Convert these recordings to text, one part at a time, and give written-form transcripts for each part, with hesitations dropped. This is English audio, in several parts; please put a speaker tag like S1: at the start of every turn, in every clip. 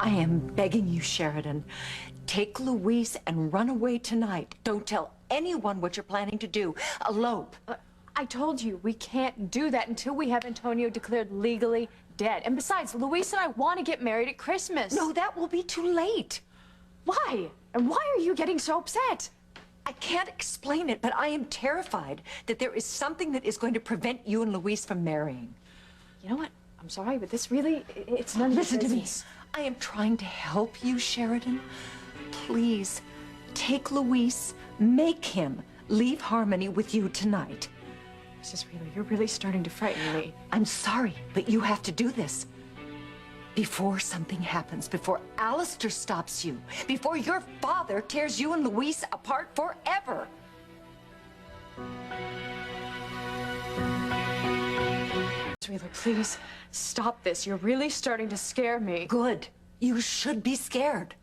S1: I am begging you, Sheridan. Take Louise and run away tonight. Don't tell anyone what you're planning to do. Elope.
S2: I told you, we can't do that until we have Antonio declared legally dead. And besides, Luis and I want to get married at Christmas.
S1: No, that will be too late.
S2: Why? And why are you getting so upset?
S1: I can't explain it, but I am terrified that there is something that is going to prevent you and Louise from marrying.
S2: You know what? I'm sorry, but this really, it's none of
S1: Listen
S2: your
S1: to me.
S2: business.
S1: I am trying to help you, Sheridan. Please, take Louise, make him leave Harmony with you tonight.
S2: Mrs. Wheeler, you're really starting to frighten me.
S1: I'm sorry, but you have to do this. Before something happens, before Alistair stops you, before your father tears you and Louise apart forever.
S2: Mrs. Wheeler, please stop this. You're really starting to scare me.
S1: Good. You should be scared.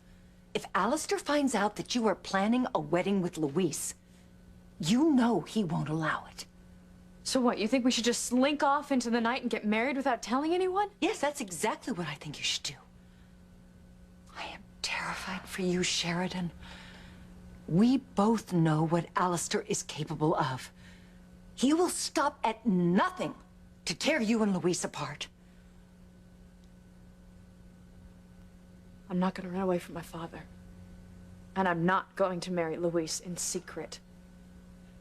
S1: If Alistair finds out that you are planning a wedding with Louise, you know he won't allow it.
S2: So what, you think we should just slink off into the night and get married without telling anyone?
S1: Yes, that's exactly what I think you should do. I am terrified for you, Sheridan. We both know what Alistair is capable of. He will stop at nothing to tear you and Louise apart.
S2: I'm not going to run away from my father. And I'm not going to marry Louise in secret.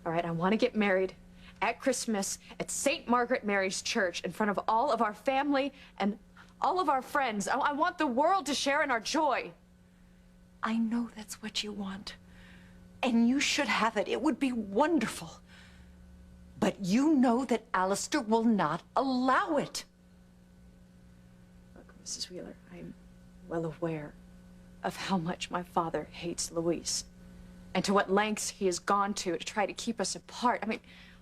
S2: All right, I want to get married at Christmas at St. Margaret Mary's Church in front of all of our family and all of our friends. I want the world to share in our joy.
S1: I know that's what you want. And you should have it. It would be wonderful. But you know that Alistair will not allow it.
S2: Look, Mrs. Wheeler, I'm well aware of how much my father hates Louise and to what lengths he has gone to try to keep us apart. I mean,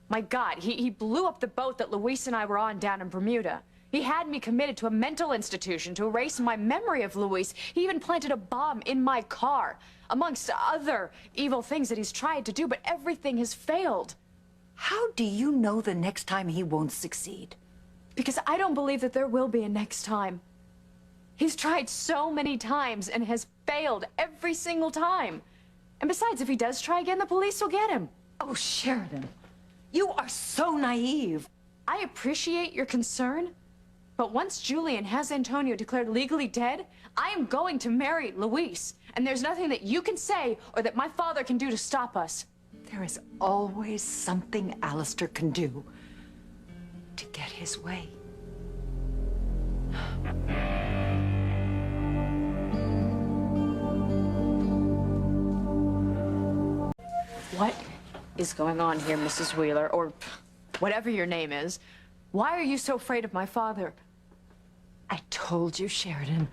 S2: my God, he blew up the boat that Louise and I were on down in Bermuda. He had me committed to a mental institution to erase my memory of Louise. He even planted a bomb in my car, amongst other evil things that he's tried to do, but everything has failed.
S1: How do you know the next time he won't succeed?
S2: Because I don't believe that there will be a next time. He's tried so many times and has failed every single time. And besides, if he does try again, the police will get him.
S1: Oh, Sheridan, you are so naive.
S2: I appreciate your concern, but once Julian has Antonio declared legally dead, I am going to marry Louise. And there's nothing that you can say or that my father can do to stop us.
S1: There is always something Alistair can do to get his way.
S2: What is going on here, Mrs. Wheeler, or whatever your name is? Why are you so afraid of my father?
S1: I told you, Sheridan.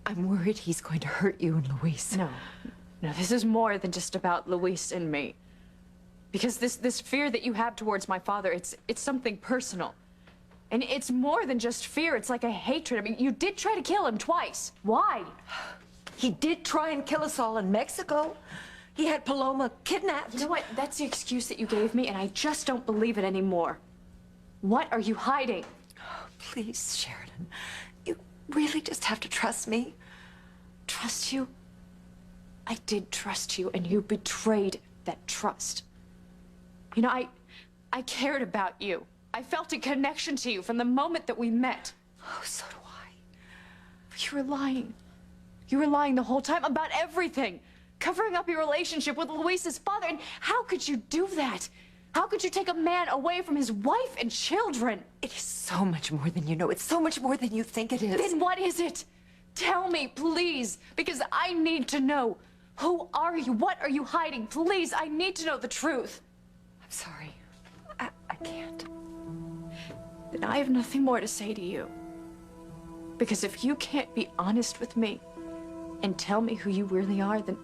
S1: I'm worried he's going to hurt you and Louise.
S2: No, this is more than just about Louise and me. Because this fear that you have towards my father, it's something personal. And it's more than just fear, it's like a hatred. I mean, you did try to kill him twice. Why?
S1: He did try and kill us all in Mexico. He had Paloma kidnapped.
S2: You know what? That's the excuse that you gave me, and I just don't believe it anymore. What are you hiding?
S1: Oh, please, Sheridan. You really just have to trust me.
S2: Trust you? I did trust you, and you betrayed that trust. You know, I cared about you. I felt a connection to you from the moment that we met.
S1: Oh, so do I.
S2: But you were lying. You were lying the whole time about everything. Covering up your relationship with Luis's father. And how could you do that? How could you take a man away from his wife and children?
S1: It is so much more than you know. It's so much more than you think it is.
S2: Then what is it? Tell me, please, because I need to know. Who are you? What are you hiding? Please, I need to know the truth.
S1: I'm sorry. I can't.
S2: Then I have nothing more to say to you. Because if you can't be honest with me and tell me who you really are, then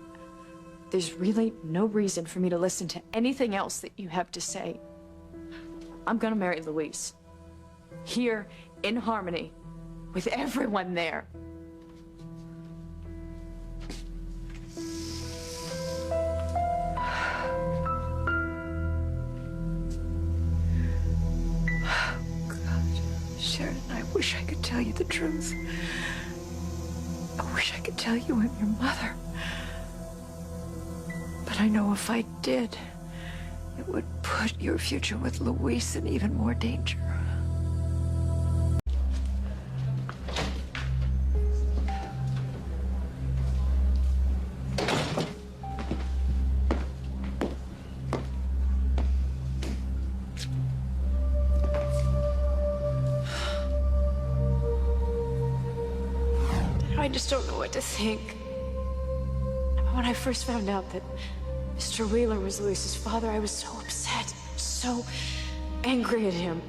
S2: there's really no reason for me to listen to anything else that you have to say. I'm gonna marry Louise. Here, in Harmony, with everyone there.
S1: God, Sheridan, I wish I could tell you the truth. wish I could tell you I'm your mother. But I know if I did, it would put your future with Luis in even more danger.
S2: I just don't know what to think. When I first found out that Mr. Wheeler was Luis's father, I was so upset, so angry at him.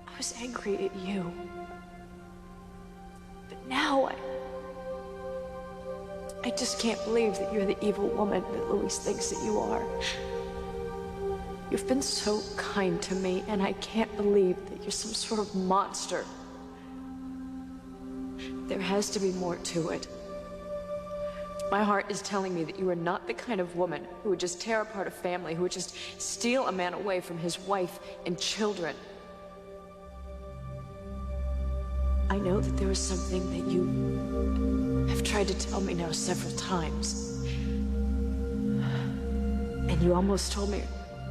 S2: I was angry at you. But now I just can't believe that you're the evil woman that Luis thinks that you are. You've been so kind to me, and I can't believe that you're some sort of monster. There has to be more to it. My heart is telling me that you are not the kind of woman who would just tear apart a family, who would just steal a man away from his wife and children. I know that there was something that you have tried to tell me now several times. And you almost told me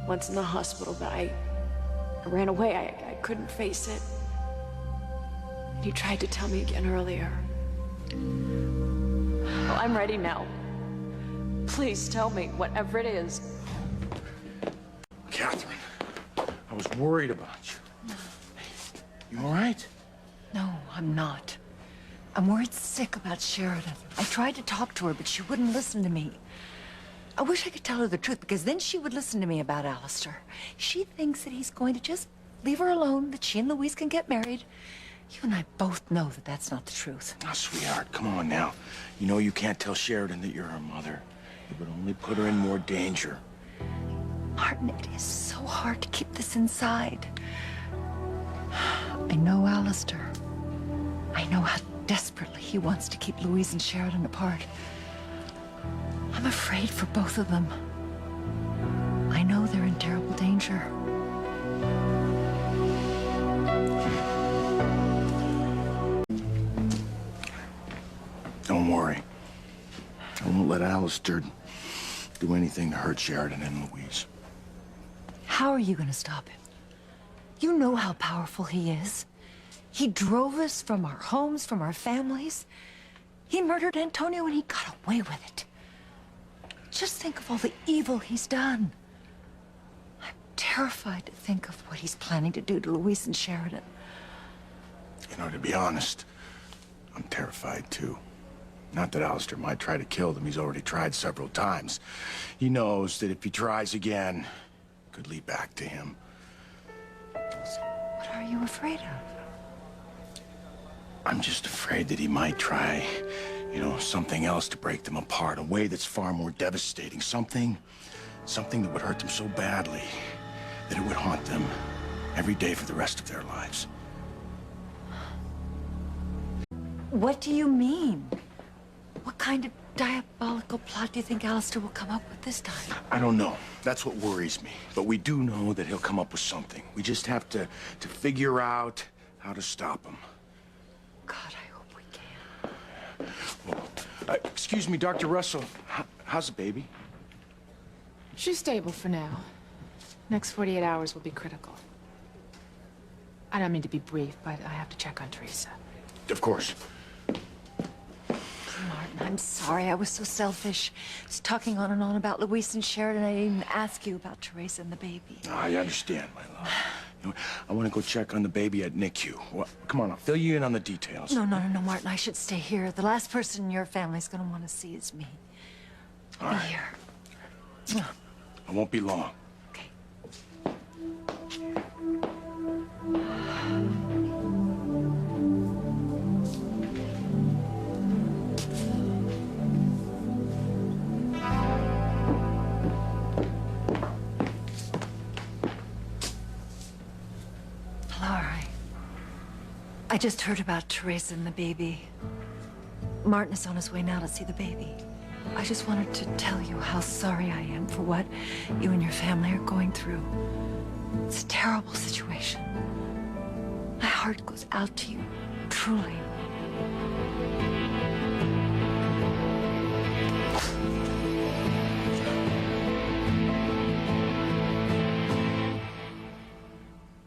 S2: once in the hospital, but I ran away. I couldn't face it. And you tried to tell me again earlier. Well, I'm ready now. Please tell me, whatever it is.
S3: Katherine, I was worried about you. You all right?
S1: No, I'm not. I'm worried sick about Sheridan. I tried to talk to her, but she wouldn't listen to me. I wish I could tell her the truth, because then she would listen to me about Alistair. She thinks that he's going to just leave her alone, that she and Luis can get married. You and I both know that that's not the truth.
S3: Oh, sweetheart, come on now. You know you can't tell Sheridan that you're her mother. It would only put her in more danger.
S1: Martin, it is so hard to keep this inside. I know Alistair. I know how desperately he wants to keep Luis and Sheridan apart. I'm afraid for both of them. I know they're in terrible danger.
S3: Don't worry. I won't let Alistair do anything to hurt Sheridan and Louise.
S1: How are you going to stop him? You know how powerful he is. He drove us from our homes, from our families. He murdered Antonio and he got away with it. Just think of all the evil he's done. I'm terrified to think of what he's planning to do to Luis and Sheridan.
S3: You know, to be honest, I'm terrified too. Not that Alistair might try to kill them. He's already tried several times. He knows that if he tries again, it could lead back to him.
S1: So what are you afraid of?
S3: I'm just afraid that he might try, you know, something else to break them apart, a way that's far more devastating. Something that would hurt them so badly that it would haunt them every day for the rest of their lives.
S1: What do you mean? What kind of diabolical plot do you think Alistair will come up with this time?
S3: I don't know. That's what worries me. But we do know that he'll come up with something. We just have to figure out how to stop him.
S1: God, I hope we can.
S3: Well, excuse me, Dr. Russell. How's the baby?
S4: She's stable for now. Next 48 hours will be critical. I don't mean to be brief, but I have to check on Teresa.
S3: Of course.
S1: Martin, I'm sorry. I was so selfish. I was talking on and on about Luis and Sheridan. I didn't even ask you about Teresa and the baby.
S3: I understand, my love. You know, I want to go check on the baby at NICU. Well, come on, I'll fill you in on the details.
S1: No, Martin. I should stay here. The last person in your family's going to want to see is me.
S3: All
S1: Be
S3: right.
S1: here.
S3: I won't be long.
S1: Okay. Laura, I just heard about Teresa and the baby. Martin is on his way now to see the baby. I just wanted to tell you how sorry I am for what you and your family are going through. It's a terrible situation. My heart goes out to you, truly.